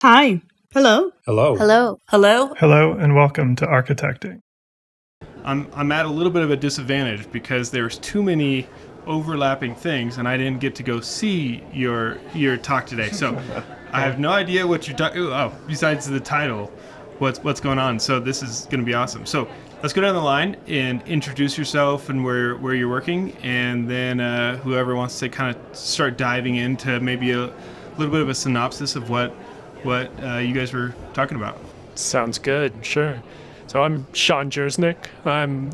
Hi. Hello. Hello. Hello. Hello. Hello and welcome to Architecting. I'm at a little bit of a disadvantage because there's too many overlapping things, and I didn't get to go see your talk today. So I have no idea what you're talking. Oh, besides the title, what's going on? So this is going to be awesome. So let's go down the line and introduce yourself and where you're working, and then whoever wants to kind of start diving into maybe a little bit of a synopsis of what you guys were talking about. Sounds good, sure. So I'm Sean Jursnick. I'm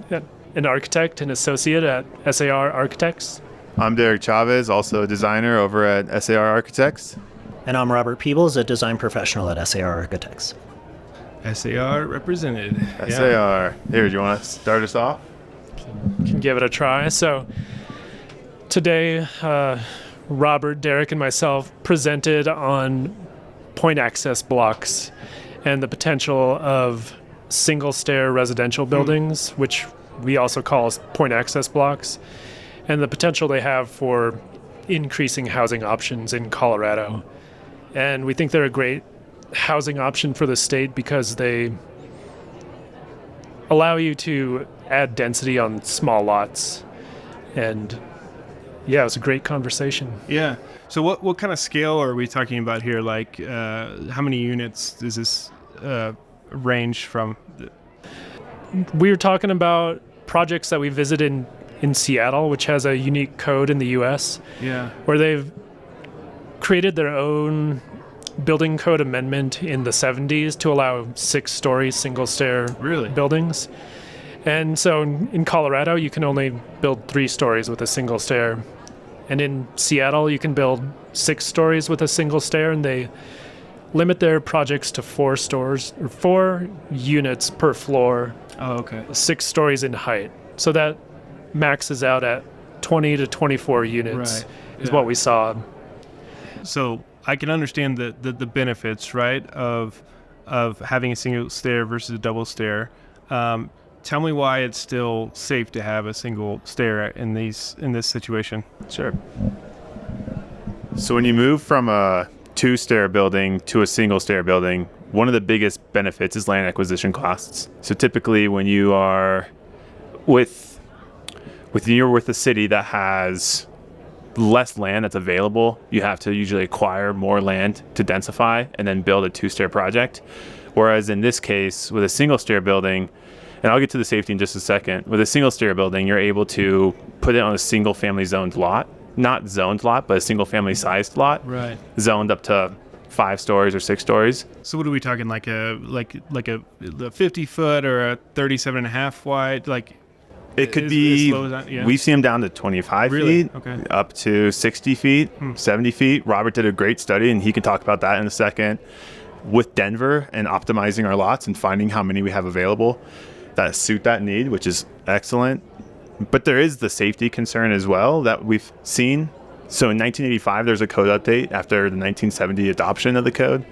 an architect and associate at SAR Architects. I'm Derek Chavez, also a designer over at SAR Architects. And I'm Robert Peebles, a design professional at SAR Architects. SAR represented. SAR. Here, do you want to start us off? Can give it a try. So today, Robert, Derek, and myself presented on point access blocks and the potential of single stair residential buildings, which we also call point access blocks, and the potential they have for increasing housing options in Colorado. And we think they're a great housing option for the state because they allow you to add density on small lots. And yeah, it was a great conversation. Yeah. So what kind of scale are we talking about here? Like how many units does this range from? We were talking about projects that we visited in Seattle, which has a unique code in the U.S. Yeah. Where they've created their own building code amendment in the 70s to allow 6-story single-stair buildings. And so in Colorado, you can only build 3 stories with a single stair. And in Seattle, you can build 6 stories with a single stair, and they limit their projects to 4 units per floor. Oh, okay. 6 stories in height. So that maxes out at 20 to 24 units is what we saw. So I can understand the benefits, right, of having a single stair versus a double stair. Tell me why it's still safe to have a single stair in this situation. Sure. So when you move from a 2-stair building to a single stair building, one of the biggest benefits is land acquisition costs. So typically when you are with a city that has less land that's available, you have to usually acquire more land to densify and then build a 2-stair project. Whereas in this case, with a single stair building, and I'll get to the safety in just a second, with a single stair building, you're able to put it on a single family zoned lot, not zoned lot, but a single family sized lot, right? Zoned up to 5 stories or 6 stories. So what are we talking, like a 50-foot or a 37.5 wide? Like it could be, we've seen them down to 25 feet, up to 60 feet, 70 feet. Robert did a great study, and he can talk about that in a second, with Denver and optimizing our lots and finding how many we have available that suit that need, which is excellent. But there is the safety concern as well that we've seen. So in 1985, there's a code update after the 1970 adoption of the code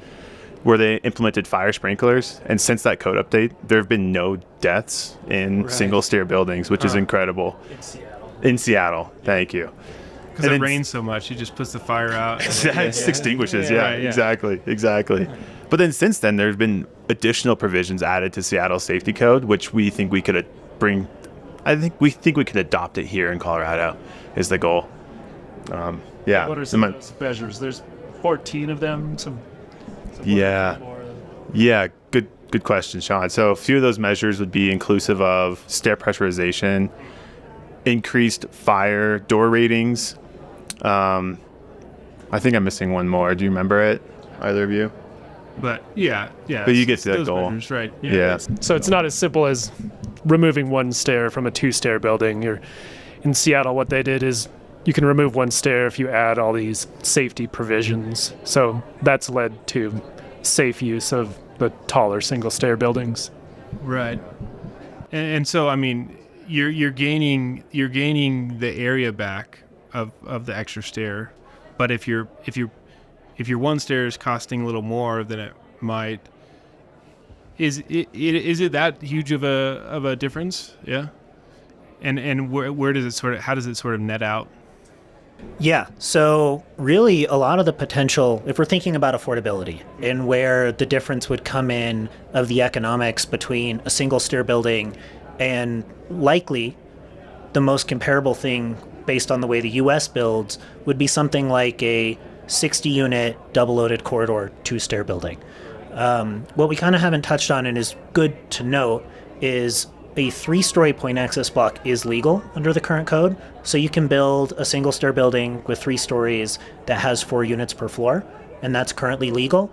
where they implemented fire sprinklers. And since that code update, there have been no deaths in single-stair buildings, which is incredible. In Seattle, thank you. Because it rains so much, it just puts the fire out. It extinguishes, exactly. But then since then, there's been additional provisions added to Seattle's safety code, which we think we could bring. We think we could adopt it here in Colorado, is the goal. What are some of those measures? There's 14 of them. Good question, Sean. So a few of those measures would be inclusive of stair pressurization, increased fire door ratings. I think I'm missing one more. Do you remember it, either of you? But But you get to that goal, measures, right? Yeah. So it's not as simple as removing 1 stair from a 2-stair building. In Seattle, what they did is you can remove 1 stair if you add all these safety provisions. So that's led to safe use of the taller single-stair buildings. Right. And so, I mean, you're gaining the area back of the extra stair, but if your 1 stair is costing a little more than it might, is it that huge of a difference? Yeah. And where does it how does it sort of net out? Yeah, so really a lot of the potential, if we're thinking about affordability and where the difference would come in of the economics between a single stair building and likely the most comparable thing based on the way the US builds would be something like a 60 unit double loaded corridor 2-stair building. What we kind of haven't touched on and is good to note is a 3-story point access block is legal under the current code. So you can build a single stair building with 3 stories that has 4 units per floor, and that's currently legal,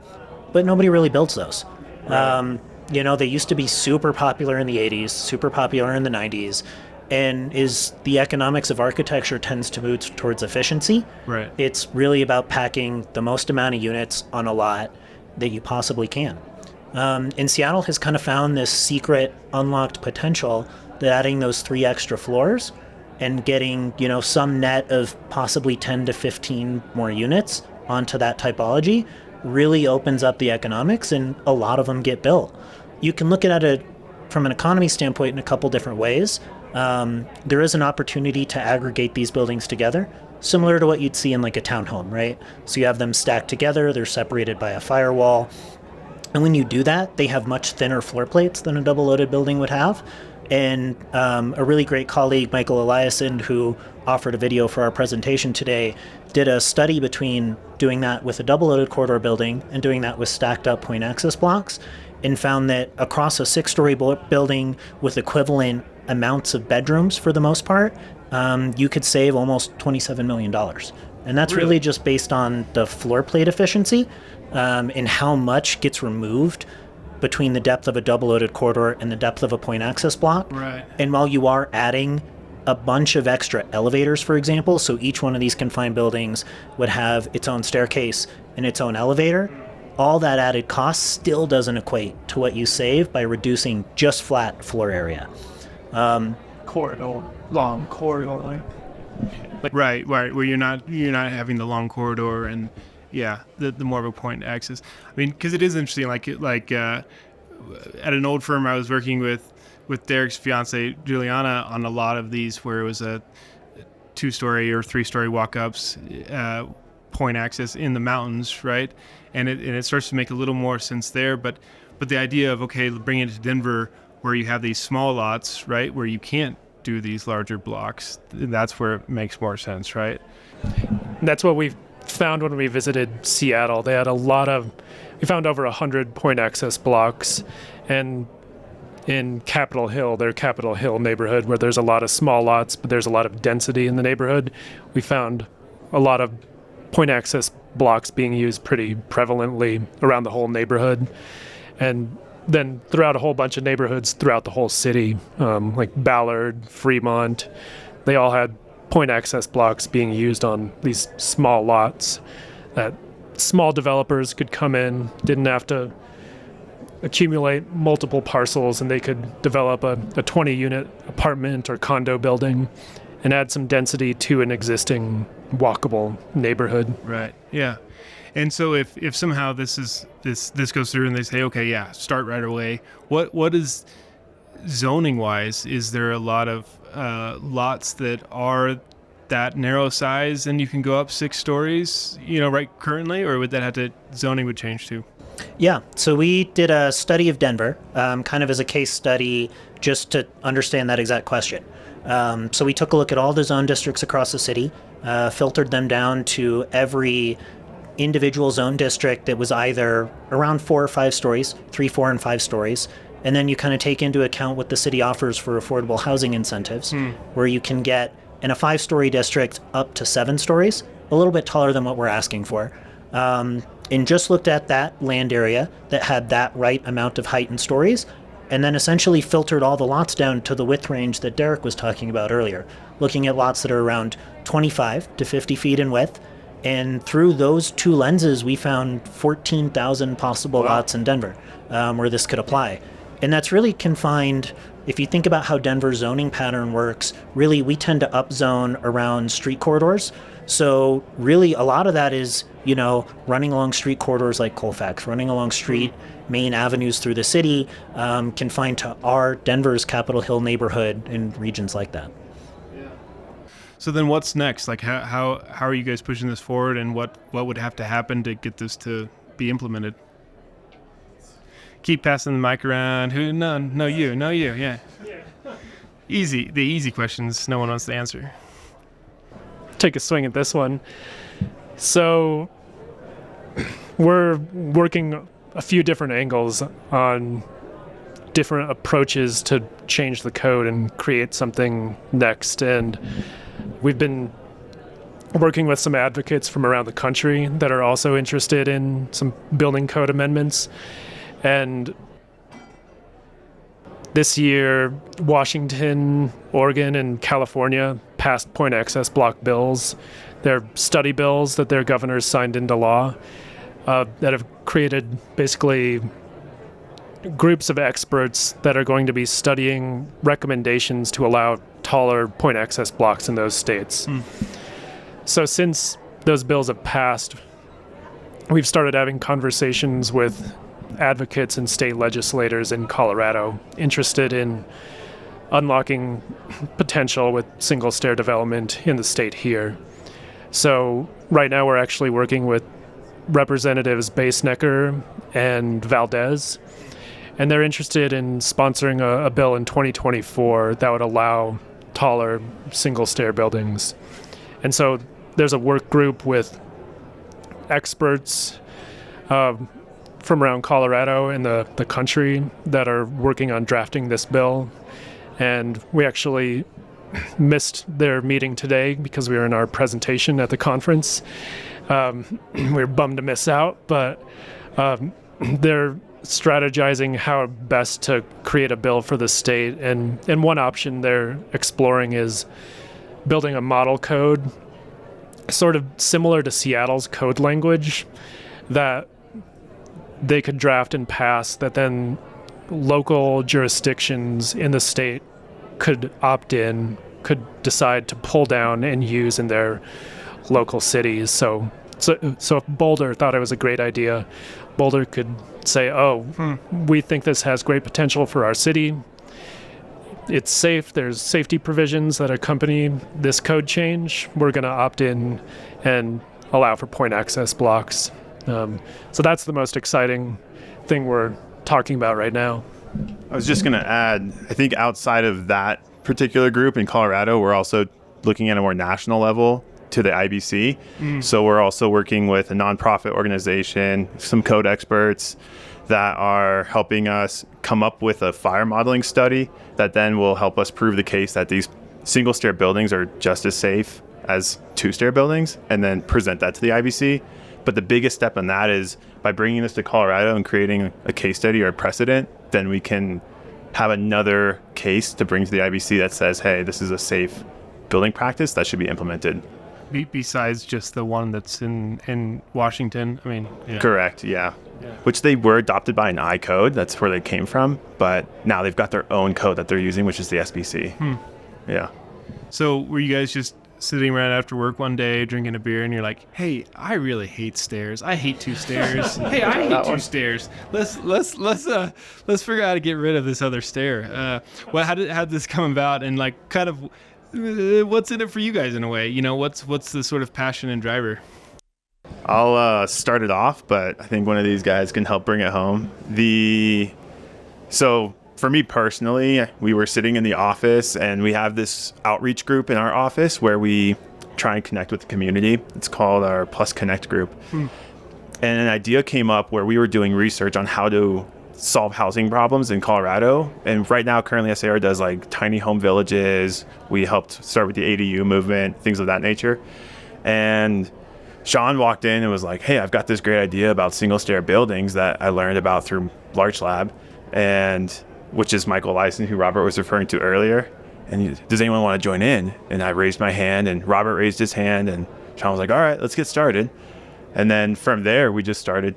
but nobody really builds those. Right. They used to be super popular in the 80s, super popular in the 90s, and the economics of architecture tends to move towards efficiency. Right. It's really about packing the most amount of units on a lot that you possibly can. And Seattle has kind of found this secret unlocked potential that adding those 3 extra floors and getting, some net of possibly 10 to 15 more units onto that typology really opens up the economics, and a lot of them get built. You can look at it from an economy standpoint in a couple different ways. There is an opportunity to aggregate these buildings together, similar to what you'd see in like a townhome, right? So you have them stacked together, they're separated by a firewall. And when you do that, they have much thinner floor plates than a double-loaded building would have. And a really great colleague, Michael Eliason, who offered a video for our presentation today, did a study between doing that with a double-loaded corridor building and doing that with stacked-up point access blocks, and found that across a 6-story building with equivalent amounts of bedrooms for the most part, you could save almost $27 million. And that's really just based on the floor plate efficiency. And how much gets removed between the depth of a double-loaded corridor and the depth of a point access block. Right. And while you are adding a bunch of extra elevators, for example, so each one of these confined buildings would have its own staircase and its own elevator, all that added cost still doesn't equate to what you save by reducing just flat floor area. Long corridor. Right, where you're not having the long corridor and the more of a point access. I mean, because it is interesting. Like at an old firm, I was working with Derek's fiance Juliana on a lot of these where it was a 2-story or 3-story walk-ups, point access in the mountains, right? And it starts to make a little more sense there. But the idea of bringing it to Denver, where you have these small lots, right, where you can't do these larger blocks, that's where it makes more sense, right? That's what we found when we visited Seattle. They had we found over 100 point access blocks, and in Capitol Hill, their Capitol Hill neighborhood, where there's a lot of small lots, but there's a lot of density in the neighborhood, we found a lot of point access blocks being used pretty prevalently around the whole neighborhood. And then throughout a whole bunch of neighborhoods throughout the whole city, like Ballard, Fremont, they all had point access blocks being used on these small lots that small developers could come in, didn't have to accumulate multiple parcels, and they could develop a 20-unit apartment or condo building and add some density to an existing walkable neighborhood. Right. Yeah. And so if somehow this goes through and they say, okay, yeah, start right away, what is zoning wise? Is there a lot of lots that are that narrow size and you can go up 6 stories, right currently, or would that have to zoning would change too? Yeah, so we did a study of Denver, kind of as a case study, just to understand that exact question. So we took a look at all the zone districts across the city, filtered them down to every individual zone district that was either around 4 or 5 stories, 3, 4, and 5 stories. And then you kind of take into account what the city offers for affordable housing incentives, where you can get in a 5-story district up to 7 stories, a little bit taller than what we're asking for. And just looked at that land area that had that right amount of height and stories, and then essentially filtered all the lots down to the width range that Derek was talking about earlier, looking at lots that are around 25 to 50 feet in width. And through those 2 lenses, we found 14,000 possible lots in Denver where this could apply. And that's really confined, if you think about how Denver's zoning pattern works, really we tend to upzone around street corridors. So really a lot of that is, running along street corridors like Colfax, running along street main avenues through the city, confined to Denver's Capitol Hill neighborhood and regions like that. So then what's next? Like how are you guys pushing this forward, and what would have to happen to get this to be implemented? Keep passing the mic around. Who? No, you. Yeah. Easy. The easy questions no one wants to answer. Take a swing at this one. So we're working a few different angles on different approaches to change the code and create something next. And we've been working with some advocates from around the country that are also interested in some building code amendments. And this year, Washington, Oregon, and California passed point access block bills. They're study bills that their governors signed into law that have created basically groups of experts that are going to be studying recommendations to allow taller point access blocks in those states. So since those bills have passed, we've started having conversations with advocates and state legislators in Colorado interested in unlocking potential with single stair development in the state here. So right now we're actually working with Representatives Basenecker and Valdez, and they're interested in sponsoring a bill in 2024 that would allow taller single stair buildings. And so there's a work group with experts from around Colorado and the country that are working on drafting this bill. And we actually missed their meeting today because we were in our presentation at the conference. We were bummed to miss out, but they're strategizing how best to create a bill for the state. And one option they're exploring is building a model code, sort of similar to Seattle's code language, that they could draft and pass, that then local jurisdictions in the state could opt in, could decide to pull down and use in their local cities. So if Boulder thought it was a great idea, Boulder could say, we think this has great potential for our city. It's safe. There's safety provisions that accompany this code change. We're going to opt in and allow for point access blocks. So that's the most exciting thing we're talking about right now. I was just going to add, I think outside of that particular group in Colorado, we're also looking at a more national level to the IBC. So we're also working with a nonprofit organization, some code experts that are helping us come up with a fire modeling study that then will help us prove the case that these single stair buildings are just as safe as two stair buildings, and then present that to the IBC. But the biggest step in that is by bringing this to Colorado and creating a case study or a precedent, then we can have another case to bring to the IBC that says, hey, this is a safe building practice that should be implemented. Besides just the one that's in Washington, I mean. Yeah. Correct, yeah. Which they were adopted by an I code. That's where they came from. But now they've got their own code that they're using, which is the SBC. Yeah. So were you guys just sitting around after work one day drinking a beer and you're like, hey, I really hate stairs. I hate two stairs. Hey, I hate two stairs. Let's figure out how to get rid of this other stair. Well, how did this come about, and like kind of what's in it for you guys in a way? You know, what's the sort of passion and driver? I'll start it off, but I think one of these guys can help bring it home. So for me personally, we were sitting in the office and we have this outreach group in our office where we try and connect with the community. It's called our Plus Connect group. And an idea came up where we were doing research on how to solve housing problems in Colorado. And right now, currently SAR does like tiny home villages. We helped start with the ADU movement, things of that nature. And Sean walked in and was like, hey, I've got this great idea about single stair buildings that I learned about through Large Lab, and which is Michael Lyson, who Robert was referring to earlier. And does anyone want to join in? And I raised my hand, and Robert raised his hand, and Sean was like, all right, let's get started. And then from there, it just started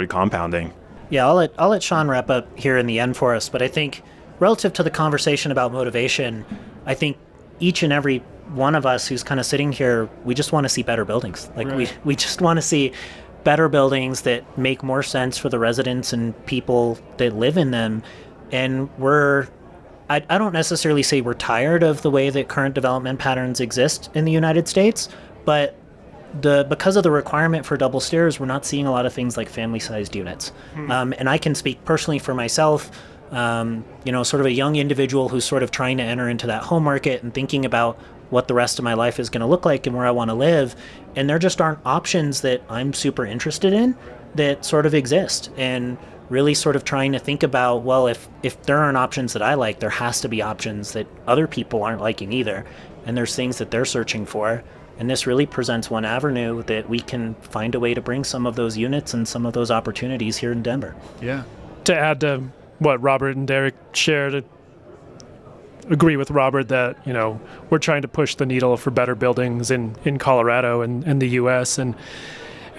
compounding. Yeah, I'll let Sean wrap up here in the end for us, but I think relative to the conversation about motivation, I think each and every one of us who's kind of sitting here, we just want to see better buildings. Like right. we just want to see better buildings that make more sense for the residents and people that live in them. And we're I don't necessarily say we're tired of the way that current development patterns exist in the United States, but because of the requirement for double stairs, we're not seeing a lot of things like family-sized units. And I can speak personally for myself, sort of a young individual who's sort of trying to enter into that home market and thinking about what the rest of my life is going to look like and where I want to live. And there just aren't options that I'm super interested in that sort of exist. And really sort of trying to think about, well, if there aren't options that I like, there has to be options that other people aren't liking either. And there's things that they're searching for. And this really presents one avenue that we can find a way to bring some of those units and some of those opportunities here in Denver. Yeah. To add to what Robert and Derek shared, I agree with Robert that, we're trying to push the needle for better buildings in Colorado and the U.S. And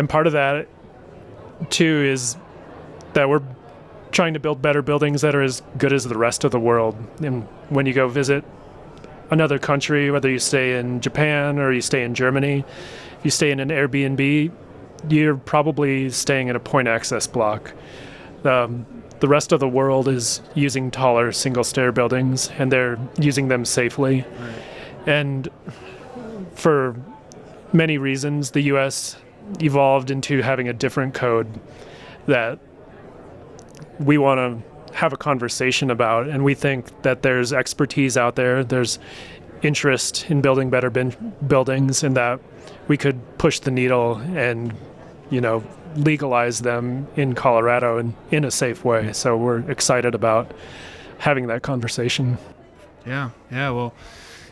part of that, too, is that we're trying to build better buildings that are as good as the rest of the world. And when you go visit another country, whether you stay in Japan or you stay in Germany, if you stay in an Airbnb, you're probably staying in a point access block. The rest of the world is using taller single stair buildings, and they're using them safely. Right. And for many reasons, the U.S. evolved into having a different code that we want to have a conversation about, and we think that there's expertise out there, there's interest in building better buildings, and that we could push the needle and legalize them in Colorado and in a safe way. So we're excited about having that conversation. Yeah, well,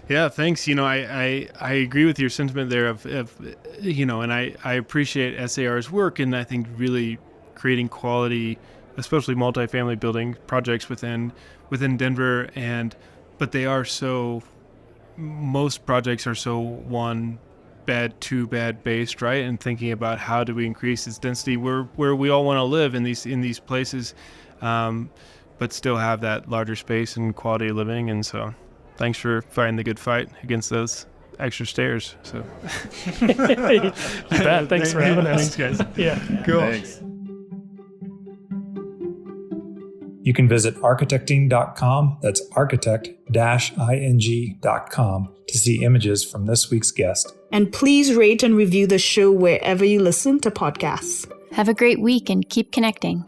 yeah, thanks. I agree with your sentiment there of and I appreciate SAR's work, and I think really creating quality, especially multifamily building projects within Denver, but they are most projects are so one bed, two bed based, right? And thinking about how do we increase its density where we all want to live in these places, but still have that larger space and quality of living. And so thanks for fighting the good fight against those extra stairs. So you bet. Thanks for having us. Thanks, guys. Yeah. Cool. Thanks. You can visit architecting.com, that's architect-ing.com, to see images from this week's guest. And please rate and review the show wherever you listen to podcasts. Have a great week and keep connecting.